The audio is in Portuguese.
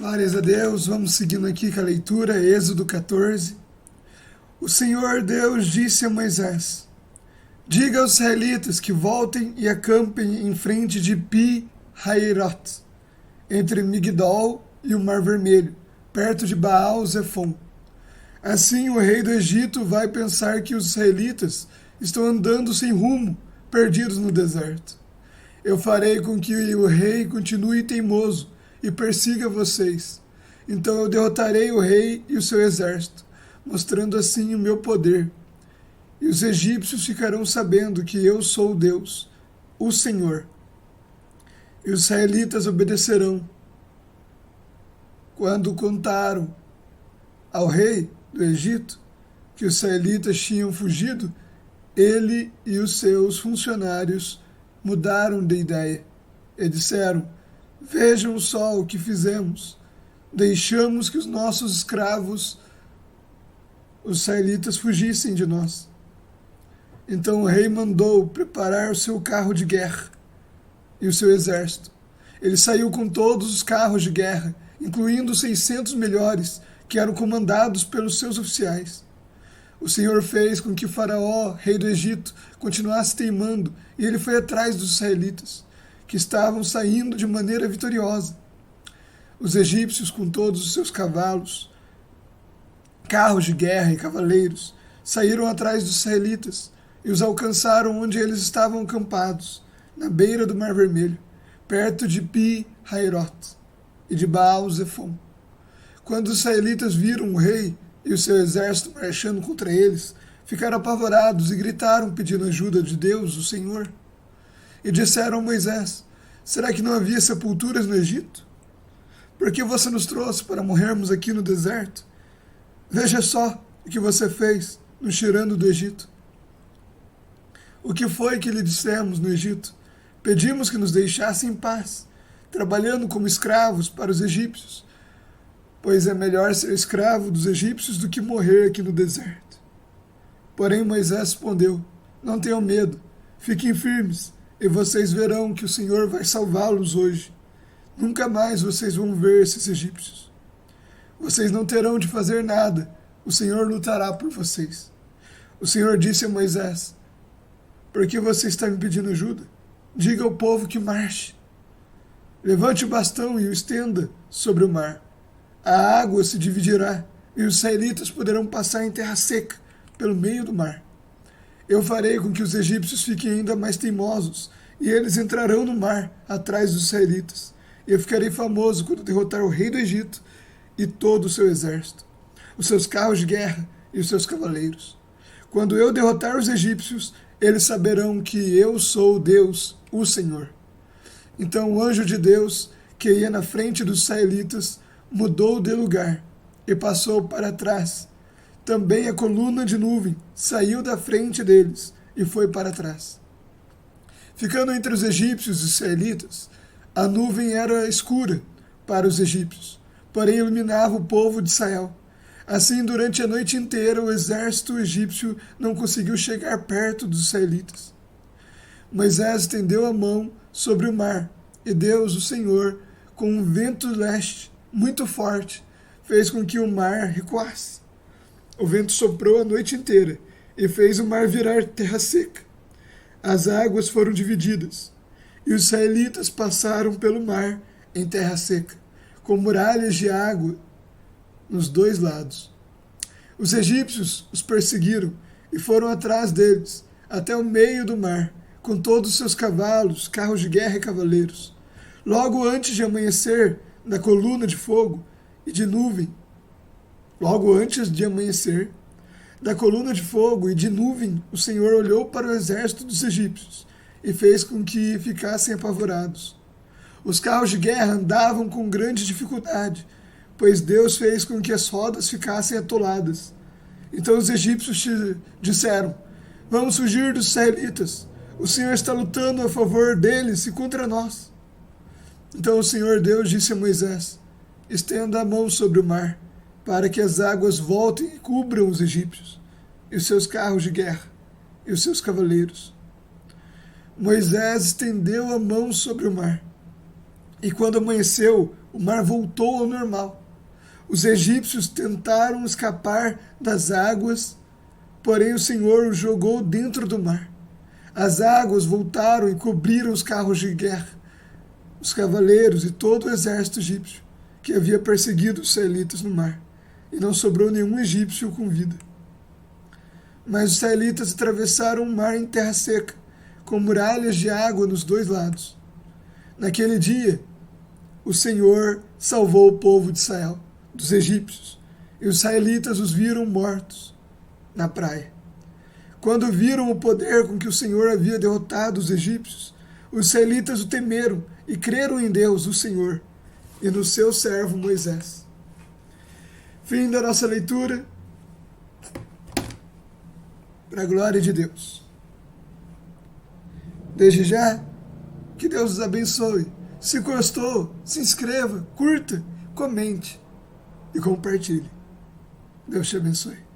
Glórias a Deus, vamos seguindo aqui com a leitura, Êxodo 14. O Senhor Deus disse a Moisés: diga aos israelitas que voltem e acampem em frente de Pi-Hairot, entre Migdol e o Mar Vermelho, perto de Baal-Zefon. Assim o rei do Egito vai pensar que os israelitas estão andando sem rumo, perdidos no deserto. Eu farei com que o rei continue teimoso e persiga vocês. Então eu derrotarei o rei e o seu exército, mostrando assim o meu poder. E os egípcios ficarão sabendo que eu sou Deus, o Senhor. E os israelitas obedecerão. Quando contaram ao rei do Egito que os israelitas tinham fugido, ele e os seus funcionários mudaram de ideia e disseram: vejam só o que fizemos. Deixamos que os nossos escravos, os israelitas, fugissem de nós. Então o rei mandou preparar o seu carro de guerra e o seu exército. Ele saiu com todos os carros de guerra, incluindo os 600 melhores, que eram comandados pelos seus oficiais. O Senhor fez com que Faraó, rei do Egito, continuasse teimando, e ele foi atrás dos israelitas, que estavam saindo de maneira vitoriosa. Os egípcios, com todos os seus cavalos, carros de guerra e cavaleiros, saíram atrás dos israelitas e os alcançaram onde eles estavam acampados, na beira do Mar Vermelho, perto de Pi-Hairot e de Baal-Zefon. Quando os israelitas viram o rei e o seu exército marchando contra eles, ficaram apavorados e gritaram pedindo ajuda de Deus, o Senhor. E disseram a Moisés: será que não havia sepulturas no Egito? Por que você nos trouxe para morrermos aqui no deserto? Veja só o que você fez nos tirando do Egito. O que foi que lhe dissemos no Egito? Pedimos que nos deixasse em paz, trabalhando como escravos para os egípcios, pois é melhor ser escravo dos egípcios do que morrer aqui no deserto. Porém Moisés respondeu: não tenham medo, fiquem firmes, e vocês verão que o Senhor vai salvá-los hoje. Nunca mais vocês vão ver esses egípcios. Vocês não terão de fazer nada, o Senhor lutará por vocês. O Senhor disse a Moisés: por que você está me pedindo ajuda? Diga ao povo que marche. Levante o bastão e o estenda sobre o mar. A água se dividirá, e os israelitas poderão passar em terra seca, pelo meio do mar. Eu farei com que os egípcios fiquem ainda mais teimosos, e eles entrarão no mar, atrás dos israelitas. E eu ficarei famoso quando derrotar o rei do Egito e todo o seu exército, os seus carros de guerra e os seus cavaleiros. Quando eu derrotar os egípcios, eles saberão que eu sou Deus, o Senhor. Então o anjo de Deus, que ia na frente dos israelitas, mudou de lugar e passou para trás. Também a coluna de nuvem saiu da frente deles e foi para trás. Ficando entre os egípcios e os israelitas, a nuvem era escura para os egípcios, porém iluminava o povo de Israel. Assim, durante a noite inteira, o exército egípcio não conseguiu chegar perto dos israelitas. Moisés estendeu a mão sobre o mar, e Deus, o Senhor, com um vento leste muito forte, fez com que o mar recuasse. O vento soprou a noite inteira e fez o mar virar terra seca. As águas foram divididas, e os israelitas passaram pelo mar em terra seca, com muralhas de água nos dois lados. Os egípcios os perseguiram e foram atrás deles, até o meio do mar, com todos os seus cavalos, carros de guerra e cavaleiros. Logo antes de amanhecer, da coluna de fogo e de nuvem, o Senhor olhou para o exército dos egípcios e fez com que ficassem apavorados. Os carros de guerra andavam com grande dificuldade, pois Deus fez com que as rodas ficassem atoladas. Então os egípcios disseram: vamos fugir dos israelitas. O Senhor está lutando a favor deles e contra nós. Então o Senhor Deus disse a Moisés: estenda a mão sobre o mar, para que as águas voltem e cubram os egípcios, e os seus carros de guerra, e os seus cavaleiros. Moisés estendeu a mão sobre o mar, e quando amanheceu, o mar voltou ao normal. Os egípcios tentaram escapar das águas, porém o Senhor os jogou dentro do mar. As águas voltaram e cobriram os carros de guerra, os cavaleiros e todo o exército egípcio, que havia perseguido os israelitas no mar, e não sobrou nenhum egípcio com vida. Mas os israelitas atravessaram o mar em terra seca, com muralhas de água nos dois lados. Naquele dia, o Senhor salvou o povo de Israel dos egípcios, e os israelitas os viram mortos na praia. Quando viram o poder com que o Senhor havia derrotado os egípcios, os israelitas o temeram e creram em Deus, o Senhor, e no seu servo Moisés. Fim da nossa leitura. Para a glória de Deus. Desde já, que Deus os abençoe. Se gostou, se inscreva, curta, comente e compartilhe. Deus te abençoe.